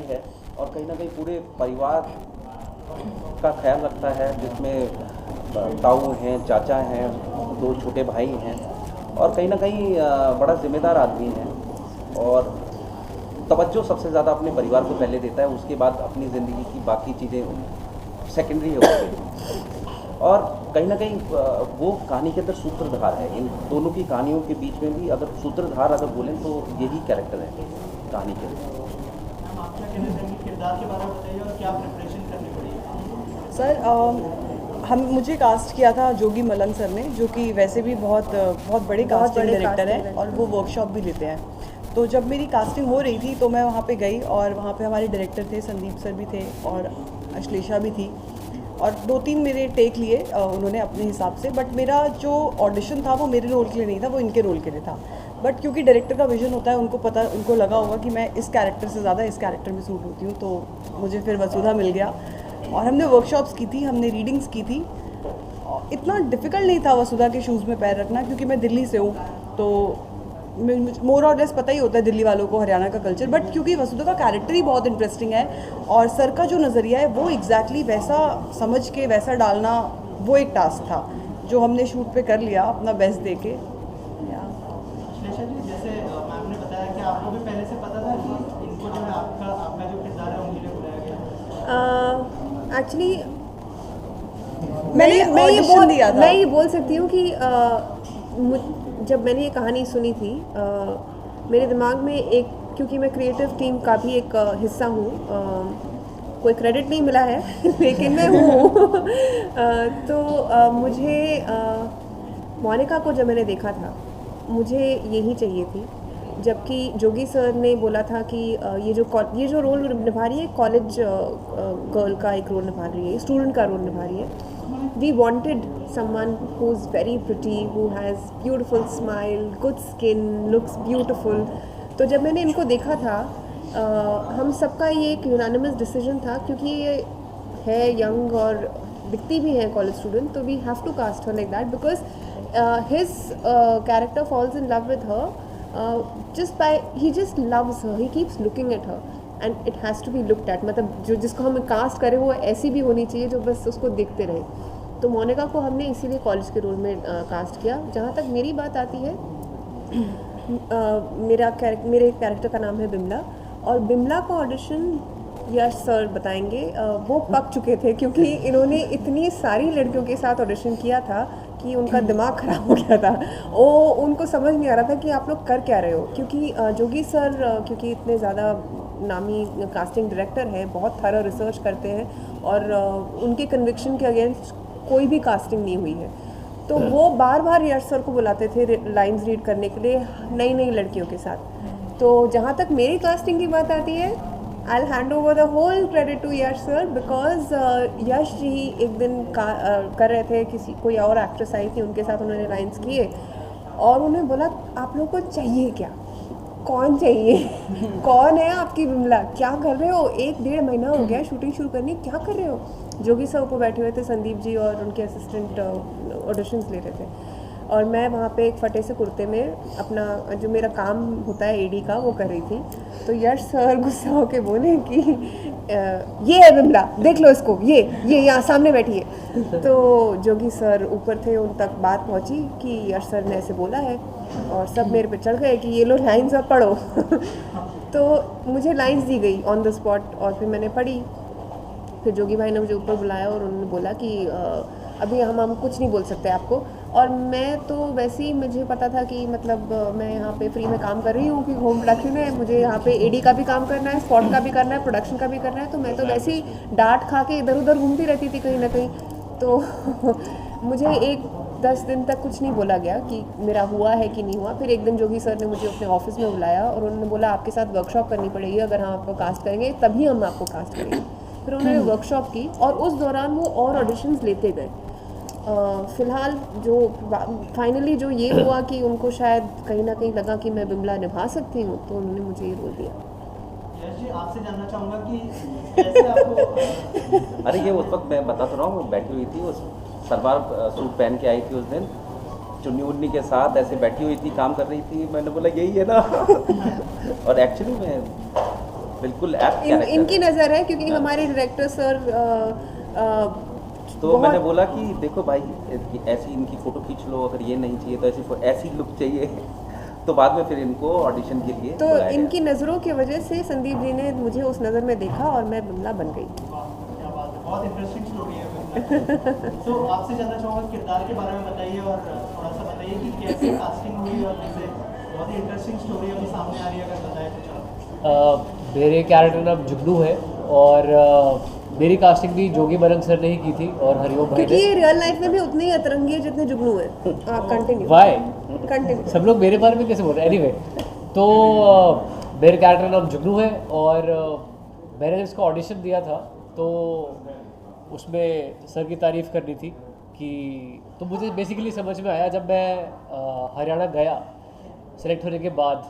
है और कहीं ना कहीं पूरे परिवार का ख्याल रखता है, जिसमें ताऊ हैं, चाचा हैं, 2 छोटे भाई हैं और कहीं ना कहीं बड़ा जिम्मेदार आदमी है और तवज्जो सबसे ज़्यादा अपने परिवार को पहले देता है, उसके बाद अपनी ज़िंदगी की बाकी चीज़ें सेकेंडरी है उसके। और कहीं ना कहीं वो कहानी के अंदर सूत्रधार है। इन दोनों की कहानियों के बीच में भी अगर सूत्रधार अगर बोलें तो यही कैरेक्टर है कहानी के लिए। किरदार के बारे में बताइए और क्या प्रिपरेशन करनी पड़ी? सर मुझे कास्ट किया था जोगी मलंग सर ने, जो कि वैसे भी बहुत बड़े कास्टिंग डायरेक्टर हैं और वो वर्कशॉप भी लेते हैं। तो जब मेरी कास्टिंग हो रही थी तो मैं वहाँ पे गई और वहाँ पे हमारे डायरेक्टर थे, संदीप सर भी थे और अश्लेषा भी थी और 2-3 मेरे टेक लिए उन्होंने अपने हिसाब से। बट मेरा जो ऑडिशन था वो मेरे रोल के लिए नहीं था, वो इनके रोल के लिए था। बट क्योंकि डायरेक्टर का विजन होता है, उनको लगा होगा कि मैं इस कैरेक्टर से ज़्यादा इस कैरेक्टर में सूट होती हूँ, तो मुझे फिर वसुधा मिल गया और हमने वर्कशॉप्स की थी, हमने रीडिंग्स की थी। इतना डिफ़िकल्ट नहीं था वसुधा के शूज़ में पैर रखना, क्योंकि मैं दिल्ली से हूँ तो मोर और लेस पता ही होता है दिल्ली वालों को हरियाणा का कल्चर। बट क्योंकि वसुधा का कैरेक्टर ही बहुत इंटरेस्टिंग है और सर का जो नज़रिया है वो एग्जैक्टली वैसा समझ के वैसा डालना, वो एक टास्क था जो हमने शूट पे कर लिया अपना बेस्ट दे के। अश्लेषा जी, जैसे मैम ने बताया कि आपको भी पहले से पता था कि इनको जो है आपका जो किरदार है उनके लिए बुलाया गया? एक्चुअली मैं ये बोल सकती हूँ कि जब मैंने ये कहानी सुनी थी मेरे दिमाग में एक, क्योंकि मैं क्रिएटिव टीम का भी एक हिस्सा हूँ, कोई क्रेडिट नहीं मिला है लेकिन मैं हूँ तो मुझे मोनिका को जब मैंने देखा था मुझे यही चाहिए थी। जबकि जोगी सर ने बोला था कि ये जो रोल निभा रही है कॉलेज गर्ल का एक रोल निभा रही है, स्टूडेंट का रोल निभा रही है। We wanted someone who's very pretty, who has beautiful smile, good skin, looks beautiful. तो जब मैंने इनको देखा था हम सबका ये एक यूनानिमस डिसीजन था, क्योंकि ये है यंग और दिखती भी है कॉलेज स्टूडेंट, तो we have to cast her like that because his character falls in love with her just by he just loves her, he keeps looking at her and it has to be looked at। मतलब जो जिसको हम cast करें वो ऐसी भी होनी चाहिए जो बस उसको देखते रहे। तो मोनिका को हमने इसीलिए कॉलेज के रोल में कास्ट किया। जहाँ तक मेरी बात आती है मेरे कैरेक्टर का नाम है बिमला और बिमला का ऑडिशन यश सर बताएंगे। वो पक चुके थे क्योंकि इन्होंने इतनी सारी लड़कियों के साथ ऑडिशन किया था कि उनका दिमाग ख़राब हो गया था। उनको समझ नहीं आ रहा था कि आप लोग कर क्या रहे हो, क्योंकि जोगी सर क्योंकि इतने ज़्यादा नामी कास्टिंग डायरेक्टर हैं, बहुत थॉरो रिसर्च करते हैं और उनके कन्विक्शन के अगेंस्ट कोई भी कास्टिंग नहीं हुई है। तो वो बार बार यश सर को बुलाते थे लाइंस रीड करने के लिए नई नई लड़कियों के साथ। तो जहाँ तक मेरी कास्टिंग की बात आती है, I will hand over the whole credit to Yash sir because Yash ji एक दिन कर रहे थे, कोई और एक्ट्रेस आई थी, उनके साथ उन्होंने लाइंस किए और उन्हें बोला आप लोग को चाहिए क्या, कौन चाहिए कौन है आपकी बिमला, क्या कर रहे हो, 1-1.5 महीना हो गया शूटिंग शुरू करनी, क्या कर रहे हो। जोगी सर ऊपर बैठे हुए थे, संदीप जी और उनके असिस्टेंट ऑडिशंस ले रहे थे और मैं वहाँ पे एक फटे से कुर्ते में अपना जो मेरा काम होता है एडी का वो कर रही थी। तो यश सर गुस्सा होके बोले कि ये है बिमला, देख लो इसको, ये यहाँ सामने बैठी है। तो जोगी सर ऊपर थे, उन तक बात पहुँची कि यश सर ने ऐसे बोला है और सब मेरे पे चढ़ गए कि ये लो लाइन्स अब पढ़ो तो मुझे लाइन्स दी गई ऑन द स्पॉट और फिर मैंने पढ़ी। फिर जोगी भाई ने मुझे ऊपर बुलाया और उन्होंने बोला कि अभी हम कुछ नहीं बोल सकते आपको। और मैं तो वैसे ही मुझे पता था कि मतलब मैं यहाँ पे फ्री में काम कर रही हूँ कि होम प्रोडक्शन है, मुझे यहाँ पे एडी का भी काम करना है, स्पॉट का भी करना है, प्रोडक्शन का भी करना है। तो मैं तो वैसे ही डांट खा के इधर उधर घूमती रहती थी कहीं ना कहीं। तो मुझे 10 दिन तक कुछ नहीं बोला गया कि मेरा हुआ है कि नहीं हुआ। फिर एक दिन जोगी सर ने मुझे अपने ऑफिस में बुलाया और उन्होंने बोला आपके साथ वर्कशॉप करनी पड़ेगी, अगर हम आपको कास्ट करेंगे तभी हम आपको कास्ट करेंगे। फिर उन्होंने वर्कशॉप की और उस दौरान वो और ऑडिशंस लेते गए। फ़िलहाल जो फाइनली जो ये हुआ कि उनको शायद कहीं ना कहीं लगा कि मैं बिमला निभा सकती हूँ, तो उन्होंने मुझे ये रोल दिया। यश जी, आपसे जानना चाहूँगा कि कैसे आपको अरे ये उस वक्त मैं बता तो रहा हूँ, बैठी हुई थी, उस सलवार सूट पहन के आई थी उस दिन, चुन्नी उन्नी के साथ ऐसे बैठी हुई थी, काम कर रही थी। मैंने बोला यही है ना और एक्चुअली मैं बिल्कुल ऐप्ट कैरेक्टर इनकी नज़र है, क्योंकि हमारे डायरेक्टर सर तो मैंने बोला कि देखो भाई ऐसी इनकी फ़ोटो खींच लो, अगर ये नहीं चाहिए तो ऐसी लुक चाहिए तो बाद में फिर इनको ऑडिशन के लिए तो इनकी नज़रों की वजह से संदीप जी ने मुझे उस नज़र में देखा और मैं बिमला बन गई। क्या बात है, बहुत इंटरेस्टिंग स्टोरी है। तो आपसे जानना चाहूँगा किरदार के बारे में बताइए और थोड़ा सा बताइए कि कैसे कास्टिंग हुई और कैसे, बहुत ही इंटरेस्टिंग स्टोरी अभी सामने आ रही है, अगर बताए कुछ आप। मेरे कैरेक्टर नाम जुगनू है और मेरी कास्टिंग भी जोगी मलंग सर ने ही की थी और हरिओम भाई क्योंकि ने। ये रियल लाइफ में भी उतने ही अतरंगी है जितने जुगनू है। आप कंटिन्यू वाई कंटिन्यू। सब लोग मेरे बारे में कैसे बोल रहे हैं? एनीवे, तो मेरे कैरेक्टर नाम जुगनू है और मैंने जब इसका ऑडिशन दिया था तो उसमें सर की तारीफ़ करनी थी कि, तो मुझे बेसिकली समझ में आया जब मैं हरियाणा गया सेलेक्ट होने के बाद।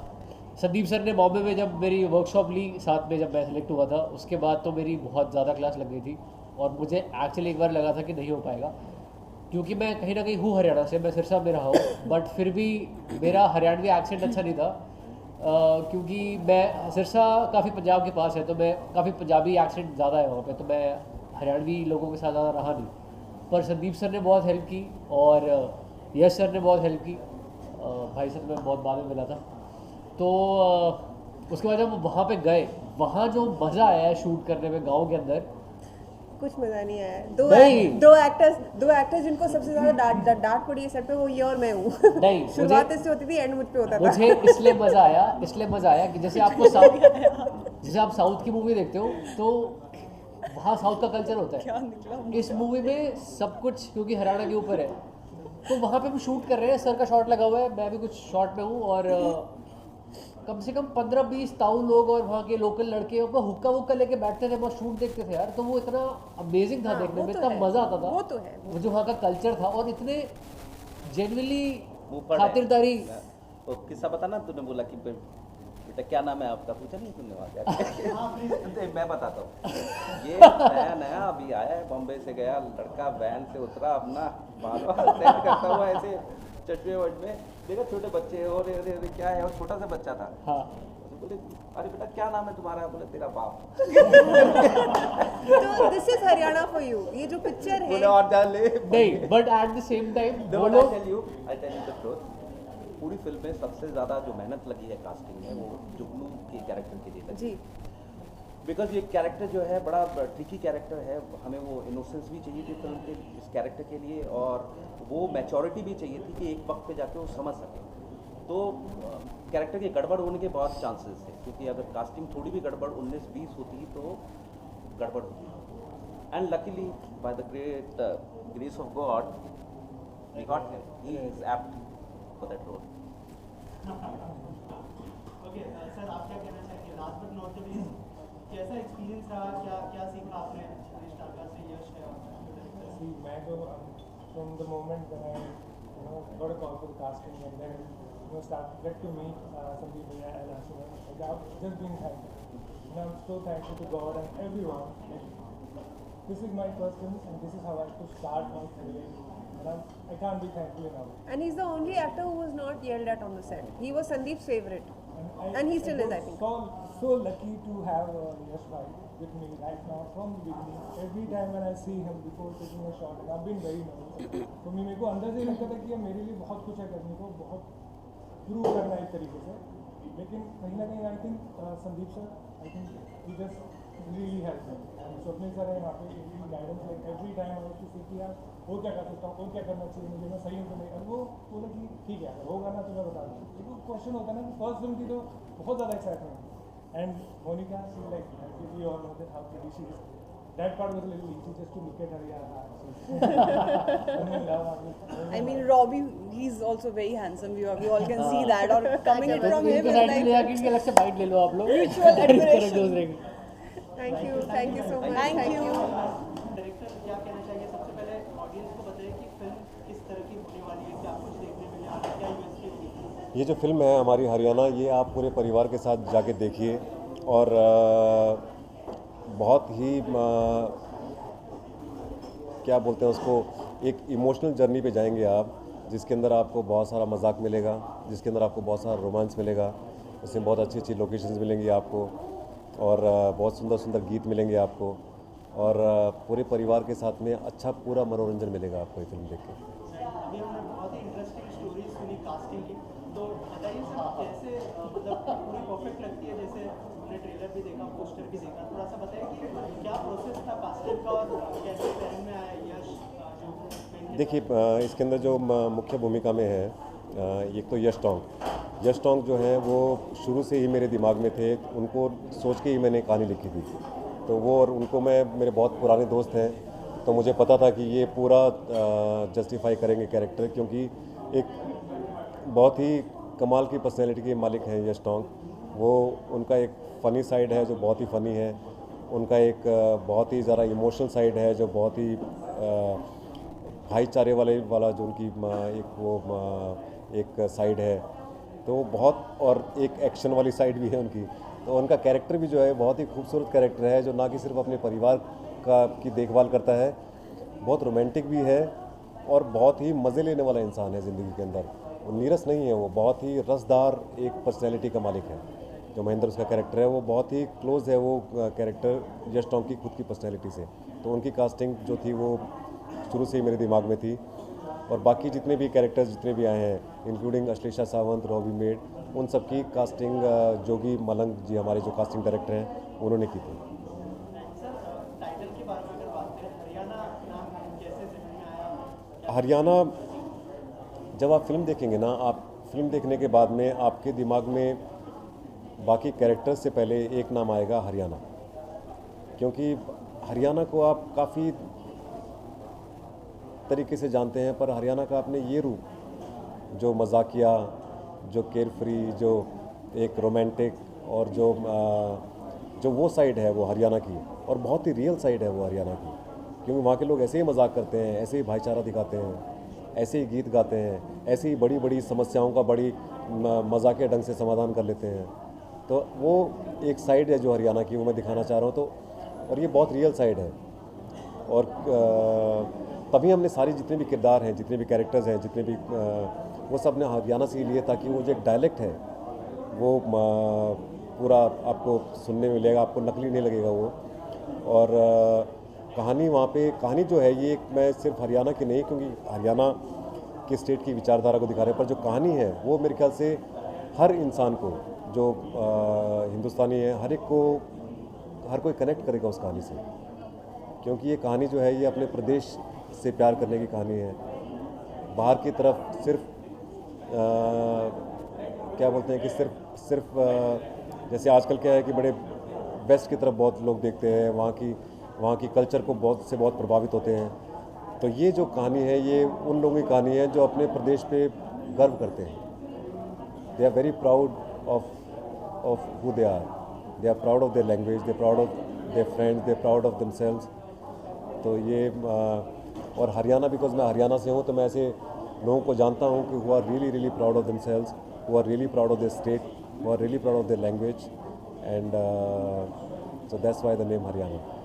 संदीप सर ने बॉम्बे में जब मेरी वर्कशॉप ली साथ में, जब मैं सेलेक्ट हुआ था उसके बाद तो मेरी बहुत ज़्यादा क्लास लग गई थी और मुझे एक्चुअली एक बार लगा था कि नहीं हो पाएगा, क्योंकि मैं कहीं ना कहीं हूँ हरियाणा से, मैं सिरसा में रहा हूँ, बट फिर भी मेरा हरियाणवी एक्सेंट अच्छा नहीं था क्योंकि मैं सिरसा काफ़ी पंजाब के पास है तो मैं काफ़ी पंजाबी एक्सेंट ज़्यादा है वहाँ पे, तो मैं हरियाणवी लोगों के साथ ज़्यादा रहा नहीं। पर संदीप सर ने बहुत हेल्प की और यश सर ने बहुत हेल्प की, भाई सर मैं बहुत बाद में मिला था। तो उसके बाद जब वहाँ पे गए, वहाँ जो मज़ा आया है शूट करने में गांव के अंदर, कुछ मजा नहीं आया। नहीं। दो एक्टर्स जिनको सबसे ज्यादा डांट पड़ी है सेट पे, वो ये और मैं हूँ। नहीं, शुरुआत इससे होती थी, एंड मुझ पे होता था। मुझे इसलिए मज़ा आया कि जैसे आप साउथ की मूवी देखते हो तो वहाँ साउथ का कल्चर होता है। इस मूवी में सब कुछ क्योंकि हरियाणा के ऊपर है तो वहाँ पे हम शूट कर रहे हैं, सर का शॉट लगा हुआ है, मैं भी कुछ शॉट में हूँ और कम से कम 15-20 ताऊ लोग और वहाँ के लोकल लड़के वो हुक्का वुक्का लेके बैठते थे, बस शूट देखते थे यार। तो वो इतना अमेजिंग था देखने में, इतना मज़ा आता था। वो तो है, वो जो वहाँ का कल्चर था और इतने जेन्युइनली खातिरदारी। वो किस्सा बता ना, तूने बोला कि बेटा क्या नाम है आपका, पूछा नहीं तुमने वहाँ जाके? मैं बताता हूँ, ये नया अभी आया है, बॉम्बे से गया लड़का, वैन से उतरा, अपना बाल सेट करता हुआ ऐसे चश्मे वश्मे, देखा छोटे बच्चे और अरे क्या है, और छोटा सा बच्चा था। हाँ, बोले अरे बेटा क्या नाम है तुम्हारा? बोले तेरा बाप। तो this is Haryana for you, ये जो पिक्चर है। बोले और डाल ले नहीं, but at the same time I tell you the truth, पूरी फिल्म में सबसे ज़्यादा जो मेहनत लगी है कास्टिंग में वो जुगनू के कैरेक्टर के लिए लगी जी। बिकॉज ये कैरेक्टर जो है बड़ा ट्रिकी कैरेक्टर है, हमें वो इनोसेंस भी चाहिए थी फिल्म के इस कैरेक्टर के लिए और वो मैच्योरिटी भी चाहिए थी कि एक वक्त पे जाके वो समझ सके। तो कैरेक्टर के गड़बड़ होने के बहुत चांसेस थे, क्योंकि अगर कास्टिंग थोड़ी भी गड़बड़ 19-20 होती तो गड़बड़ होती। And luckily by the great grace of God we got him, he is apt for that role. Okay sir, आप क्या कहना चाहेंगे? Last but not the least, कैसा एक्सपीरियंस रहा, क्या सीखा आपने स्टारकास्ट से? यश है See, मैं तो from the moment when I got a call for the casting and then get to meet Sandeep Bhaiya and Ashwin, like, I've just been thankful. And I'm so thankful to God and everyone. This is my first film and this is how I have to start my career. And I can't be thankful enough. And he's the only actor who was not yelled at on the set. He was Sandeep's favorite. And he still is, I think. So lucky to have Yash Bhai with me right now from the beginning. Every time when I see him before taking a shot, and I've been very nervous. तो मेरे को अंदर से लगता था कि ये मेरे लिए बहुत कुछ है करने को, बहुत प्रूव करना एक तरीके से। लेकिन कहीं ना कहीं I think Sandeep sir, I think he just really helped me. And Swapnil sir है यहाँ पे, guidance like every time I to see कि यार वो क्या कर सकता हूँ, और क्या करना चाहिए मुझे, मैं सही हूँ तो नहीं। और वो बोला कि ठीक है अगर होगा ना तो मैं बता दूँ। लेकिन क्वेश्चन होता है ना कि फर्स्ट फिल्म थी तो बहुत ज़्यादा एक्साइटमेंट। And Monica she like we all know that how pretty she is. That part was a little easy just to look at her. Yeah, I mean, Robbie, he's also very handsome. We all can see that. Or coming in from him, इनके side में ले जाके इनके अलग से bite ले लो आप लोग। Mutual admiration. Thank you so much. Thank you. Director क्या कहना चाहिए? सबसे पहले ऑडियंस को बताइए कि फिल्म किस तरह की होने वाली है, क्या कुछ देखने मिले, आगे क्या यूएसपी होगी? ये जो फिल्म है हमारी हरियाणा, ये आप पूरे परिवार के साथ जाके देखिए और बहुत ही क्या बोलते हैं उसको, एक इमोशनल जर्नी पे जाएंगे आप, जिसके अंदर आपको बहुत सारा मजाक मिलेगा, जिसके अंदर आपको बहुत सारा रोमांस मिलेगा, उसमें बहुत अच्छी अच्छी लोकेशंस मिलेंगी आपको। और बहुत सुंदर सुंदर गीत मिलेंगे आपको और पूरे परिवार के साथ में अच्छा पूरा मनोरंजन मिलेगा आपको ये फिल्म देख के। अभी हमने बहुत ही इंटरेस्टिंग स्टोरी सुनी कास्टिंग की, तो बताइए सर कैसे मतलब पूरी परफेक्ट लगती है, जैसे हमने ट्रेलर भी देखा, पोस्टर भी देखा, थोड़ा सा बताइए कि क्या प्रोसेस था कास्टिंग का और कैसे प्लान में आया यश जो। देखिए इसके अंदर जो मुख्य भूमिका में है एक तो यश टोंग जो हैं वो शुरू से ही मेरे दिमाग में थे, उनको सोच के ही मैंने कहानी लिखी थी। तो वो और उनको मेरे बहुत पुराने दोस्त हैं, तो मुझे पता था कि ये पूरा जस्टिफाई करेंगे कैरेक्टर, क्योंकि एक बहुत ही कमाल की पर्सनैलिटी के मालिक हैं यश टोंग। वो उनका एक फ़नी साइड है जो बहुत ही फ़नी है, उनका एक बहुत ही ज़्यादा इमोशनल साइड है जो बहुत ही भाईचारे वाला जो उनकी एक साइड है, तो बहुत, और एक एक्शन वाली साइड भी है उनकी। तो उनका कैरेक्टर भी जो है बहुत ही खूबसूरत कैरेक्टर है, जो ना कि सिर्फ अपने परिवार की देखभाल करता है, बहुत रोमांटिक भी है और बहुत ही मज़े लेने वाला इंसान है ज़िंदगी के अंदर। वो नीरस नहीं है, वो बहुत ही रसदार एक पर्सनैलिटी का मालिक है। जो महेंद्र उसका कैरेक्टर है वो बहुत ही क्लोज है वो कैरेक्टर यश टोंग की खुद की पर्सनैलिटी से। तो उनकी कास्टिंग जो थी वो शुरू से ही मेरे दिमाग में थी, और बाकी जितने भी कैरेक्टर्स जितने भी आए हैं including Ashlesha Sawant, Robbie made, उन सब की कास्टिंग जोगी मलंग जी हमारे जो कास्टिंग डायरेक्टर हैं उन्होंने की थी। टाइटल के बारे में अगर बात करें, हरियाणा नाम कैसे समझ में आया? हरियाणा जब आप फिल्म देखेंगे ना, आप फिल्म देखने के बाद में आपके दिमाग में बाकी कैरेक्टर्स से पहले एक नाम आएगा हरियाणा, क्योंकि हरियाणा को आप काफ़ी तरीके से जानते हैं, पर हरियाणा का आपने ये रूप जो मजाकिया, जो केयरफ्री, जो एक रोमांटिक, और जो वो साइड है वो हरियाणा की, और बहुत ही रियल साइड है वो हरियाणा की, क्योंकि वहाँ के लोग ऐसे ही मजाक करते हैं, ऐसे ही भाईचारा दिखाते हैं, ऐसे ही गीत गाते हैं, ऐसे ही बड़ी बड़ी समस्याओं का बड़ी मजाकिया ढंग से समाधान कर लेते हैं। तो वो एक साइड है जो हरियाणा की, वो मैं दिखाना चाह रहा हूँ। तो और ये बहुत रियल साइड है, और तभी हमने सारी जितने भी किरदार हैं, जितने भी कैरेक्टर्स हैं, जितने भी वो सब ने हरियाणा से ही लिए, ताकि वो जो एक डायलेक्ट है वो पूरा आपको सुनने में मिलेगा, आपको नकली नहीं लगेगा वो। और कहानी वहाँ पे, कहानी जो है ये मैं सिर्फ हरियाणा की नहीं, क्योंकि हरियाणा के स्टेट की विचारधारा को दिखा रहे हैं, पर जो कहानी है वो मेरे ख्याल से हर इंसान को जो हिंदुस्तानी है, हर कोई कनेक्ट करेगा उस कहानी से, क्योंकि ये कहानी जो है ये अपने प्रदेश से प्यार करने की कहानी है। बाहर की तरफ सिर्फ क्या बोलते हैं कि सिर्फ जैसे आजकल क्या है कि बड़े वेस्ट की तरफ बहुत लोग देखते हैं, वहाँ की कल्चर को बहुत प्रभावित होते हैं। तो ये जो कहानी है ये उन लोगों की कहानी है जो अपने प्रदेश पे गर्व करते हैं। They are very proud of who they are proud of their language, they proud of their friends, they proud of themselves. तो ये और हरियाणा, बिकॉज मैं हरियाणा से हूँ, तो मैं ऐसे लोगों को जानता हूँ कि who are really proud of themselves, who are really proud of their state, who are really proud of their language, and so that's why the name Haryana.